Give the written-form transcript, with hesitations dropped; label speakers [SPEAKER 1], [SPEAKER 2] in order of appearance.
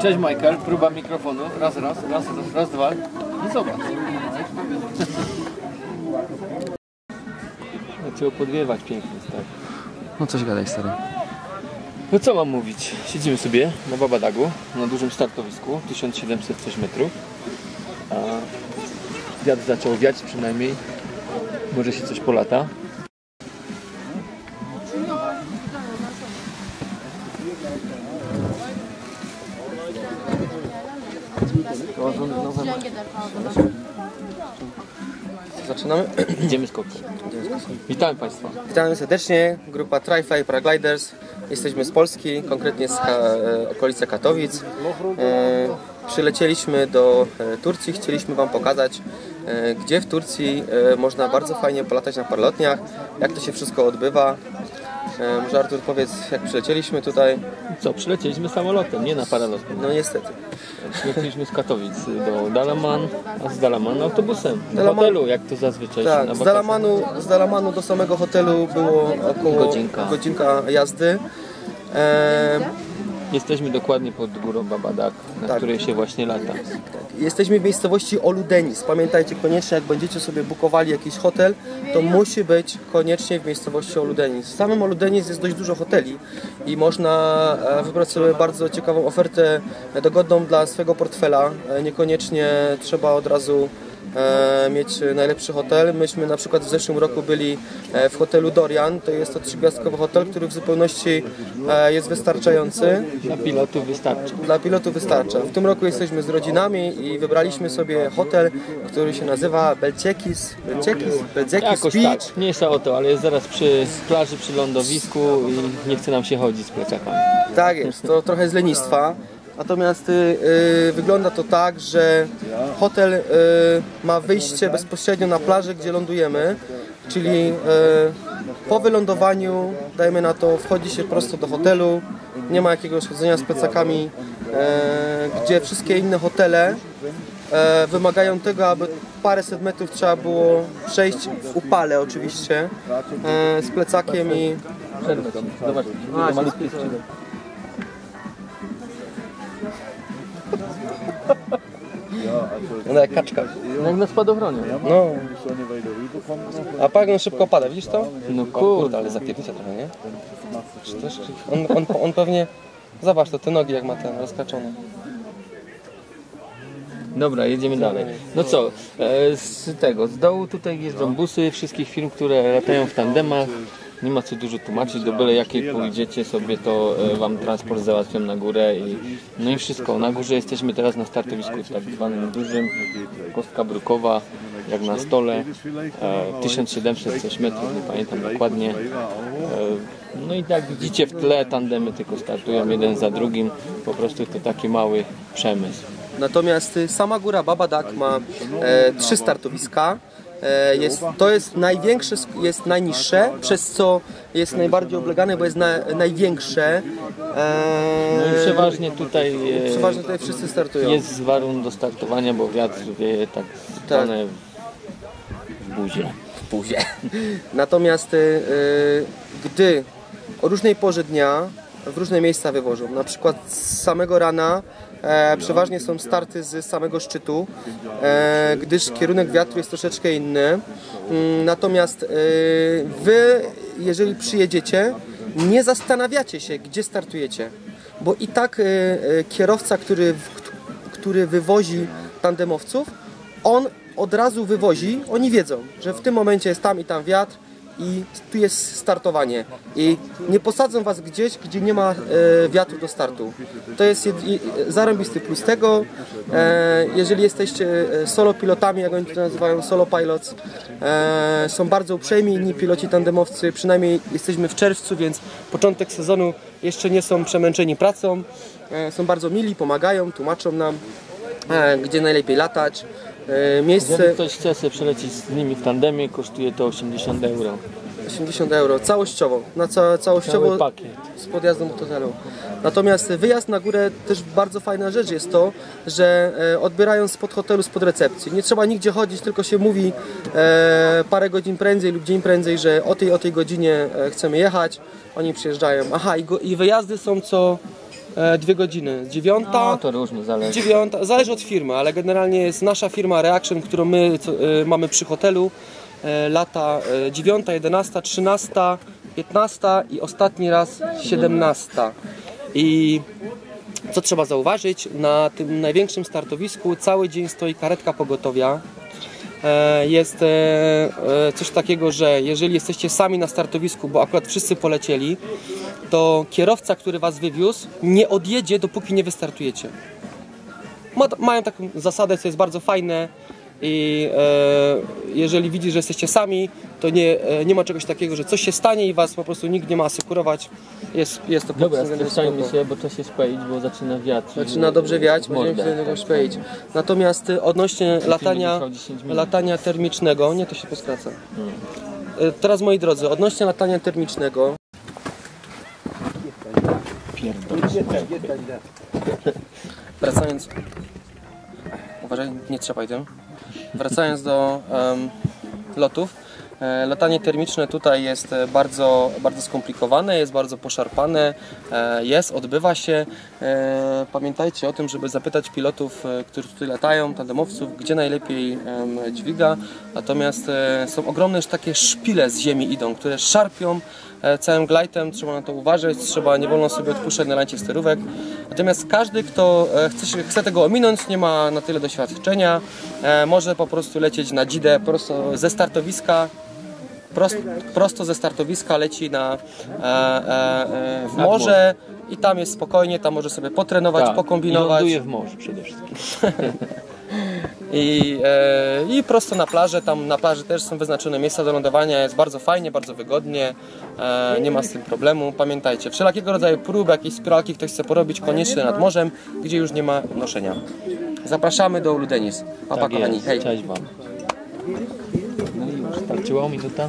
[SPEAKER 1] Cześć Michael, próba mikrofonu. Raz, dwa. I zobacz. Trzeba podwiewać pięknie, stary.
[SPEAKER 2] No coś gadaj, stary.
[SPEAKER 1] No co mam mówić? Siedzimy sobie na Babadagu, na dużym startowisku, 1700 coś metrów. A wiatr zaczął wiać przynajmniej. Może się coś polata.
[SPEAKER 2] Zaczynamy?
[SPEAKER 1] Idziemy z kopcem. Witamy Państwa.
[SPEAKER 2] Witamy serdecznie, grupa Tri-Fly Paragliders. Jesteśmy z Polski, konkretnie z okolicy Katowic. Przylecieliśmy do Turcji, chcieliśmy Wam pokazać, gdzie w Turcji można bardzo fajnie polatać na paralotniach, jak to się wszystko odbywa. Może Artur powiedz, jak przylecieliśmy tutaj?
[SPEAKER 1] Co, przylecieliśmy samolotem, nie na paralotnię.
[SPEAKER 2] No niestety.
[SPEAKER 1] Przylecieliśmy z Katowic do Dalaman, a z Dalaman autobusem. Do hotelu, jak to zazwyczaj.
[SPEAKER 2] Tak, z Dalamanu do samego hotelu było około godzinka jazdy.
[SPEAKER 1] Jesteśmy dokładnie pod górą Babadag, na której się właśnie lata.
[SPEAKER 2] Jesteśmy w miejscowości Oludenis. Pamiętajcie koniecznie, jak będziecie sobie bukowali jakiś hotel, to musi być koniecznie w miejscowości Oludenis. W samym Oludenis jest dość dużo hoteli i można wybrać sobie bardzo ciekawą ofertę dogodną dla swojego portfela. Niekoniecznie trzeba od razu mieć najlepszy hotel. Myśmy na przykład w zeszłym roku byli w hotelu Dorian. To jest to 3-gwiazdkowy hotel, który w zupełności jest wystarczający.
[SPEAKER 1] Dla pilotów wystarcza.
[SPEAKER 2] Dla pilotów wystarcza. W tym roku jesteśmy z rodzinami i wybraliśmy sobie hotel, który się nazywa Belcekis
[SPEAKER 1] Jakoś
[SPEAKER 2] Beach.
[SPEAKER 1] tak, mniejsza o to, ale jest zaraz przy plaży, przy lądowisku i nie chce nam się chodzić z plecakami.
[SPEAKER 2] Tak jest, to trochę z lenistwa. Natomiast wygląda to tak, że hotel ma wyjście bezpośrednio na plażę, gdzie lądujemy, czyli po wylądowaniu, dajmy na to, wchodzi się prosto do hotelu, nie ma jakiegoś chodzenia z plecakami, gdzie wszystkie inne hotele wymagają tego, aby paręset metrów trzeba było przejść w upale oczywiście, z plecakiem i...
[SPEAKER 1] Zobacz, malutki skrzydło.
[SPEAKER 2] No jak kaczka.
[SPEAKER 1] No jak na spadochronie.
[SPEAKER 2] No. A pagno szybko pada, widzisz to?
[SPEAKER 1] No kurde,
[SPEAKER 2] ale zapierdza trochę, nie? On pewnie... Zobacz to, te nogi jak ma ten rozkaczone.
[SPEAKER 1] Dobra, jedziemy dalej. No co, z dołu tutaj jeżdżą busy wszystkich firm, które latają w tandemach. Nie ma co dużo tłumaczyć, do byle jakiej pójdziecie sobie, to Wam transport załatwią na górę no i wszystko. Na górze jesteśmy teraz na startowisku tak zwanym dużym, kostka brukowa, jak na stole, 1700 coś metrów, nie pamiętam dokładnie. No i tak widzicie w tle tandemy tylko startują jeden za drugim, po prostu to taki mały przemysł.
[SPEAKER 2] Natomiast sama góra Babadag ma 3 startowiska. To jest największe, jest najniższe, przez co jest najbardziej oblegane, bo jest największe.
[SPEAKER 1] No i przeważnie tutaj
[SPEAKER 2] wszyscy startują.
[SPEAKER 1] Jest warun do startowania, bo wiatr wieje tak zwane w buzie.
[SPEAKER 2] Natomiast gdy o różnej porze dnia w różne miejsca wywożą, na przykład z samego rana przeważnie są starty z samego szczytu, gdyż kierunek wiatru jest troszeczkę inny. Natomiast wy, jeżeli przyjedziecie, nie zastanawiacie się, gdzie startujecie, bo i tak kierowca, który wywozi tandemowców, on od razu wywozi, oni wiedzą, że w tym momencie jest tam i tam wiatr i tu jest startowanie i nie posadzą was gdzieś, gdzie nie ma wiatru do startu. To jest zarąbisty plus tego, jeżeli jesteście solo pilotami, jak oni to nazywają, solo pilots, są bardzo uprzejmi inni piloci tandemowcy, przynajmniej jesteśmy w czerwcu, więc początek sezonu jeszcze nie są przemęczeni pracą, są bardzo mili, pomagają, tłumaczą nam, gdzie najlepiej latać.
[SPEAKER 1] Jeżeli ktoś chce sobie przelecieć z nimi w tandemie, kosztuje to 80 €.
[SPEAKER 2] 80 € całościowo, całościowo
[SPEAKER 1] cały pakiet
[SPEAKER 2] z podjazdem do hotelu. Natomiast wyjazd na górę, też bardzo fajna rzecz jest to, że odbierają spod hotelu, spod recepcji. Nie trzeba nigdzie chodzić, tylko się mówi parę godzin prędzej lub dzień prędzej, że o tej godzinie chcemy jechać. Oni przyjeżdżają. Aha, i wyjazdy są 2 godziny. 9.
[SPEAKER 1] No, to różnie zależy.
[SPEAKER 2] 9, zależy od firmy, ale generalnie jest nasza firma Reaction, którą my mamy przy hotelu. Lata 9, 11, 13, 15 i ostatni raz 17. I co trzeba zauważyć, na tym największym startowisku cały dzień stoi karetka pogotowia. Jest coś takiego, że jeżeli jesteście sami na startowisku, bo akurat wszyscy polecieli, to kierowca, który was wywiózł, nie odjedzie, dopóki nie wystartujecie. Mają taką zasadę, co jest bardzo fajne i jeżeli widzi, że jesteście sami, to nie ma czegoś takiego, że coś się stanie i was po prostu nikt nie ma asekurować. Jest to
[SPEAKER 1] Dobra, streszczajmy się, bo czas się szpeić, bo zaczyna wiać.
[SPEAKER 2] Zaczyna dobrze wiać, będziemy się do tego szpeić. Natomiast odnośnie latania termicznego, nie, to się poskraca. Teraz moi drodzy, odnośnie latania termicznego. Wracając, uważaj, nie trzepaj tym. Wracając do lotów, latanie termiczne tutaj jest bardzo skomplikowane, jest bardzo poszarpane, odbywa się. Pamiętajcie o tym, żeby zapytać pilotów, którzy tutaj latają, tandemowców, gdzie najlepiej dźwiga. Natomiast są ogromne już takie szpile z ziemi idą, które szarpią całym glajtem, trzeba na to uważać, nie wolno sobie odpuszczać na lancie sterówek. Natomiast każdy, kto chce tego ominąć, nie ma na tyle doświadczenia, może po prostu lecieć na dzidę prosto ze startowiska. Prosto ze startowiska leci w morze i tam jest spokojnie, tam może sobie potrenować, pokombinować.
[SPEAKER 1] I ląduje w morzu przede wszystkim.
[SPEAKER 2] I prosto na plażę, tam na plaży też są wyznaczone miejsca do lądowania, jest bardzo fajnie, bardzo wygodnie, nie ma z tym problemu. Pamiętajcie, wszelkiego rodzaju próby, jakieś spiralki ktoś chce porobić, koniecznie nad morzem, gdzie już nie ma noszenia. Zapraszamy do Ulu Denis. Pa,
[SPEAKER 1] Tak
[SPEAKER 2] kochani,
[SPEAKER 1] jest.
[SPEAKER 2] hej.
[SPEAKER 1] Cześć wam. No i już starczyła minuta.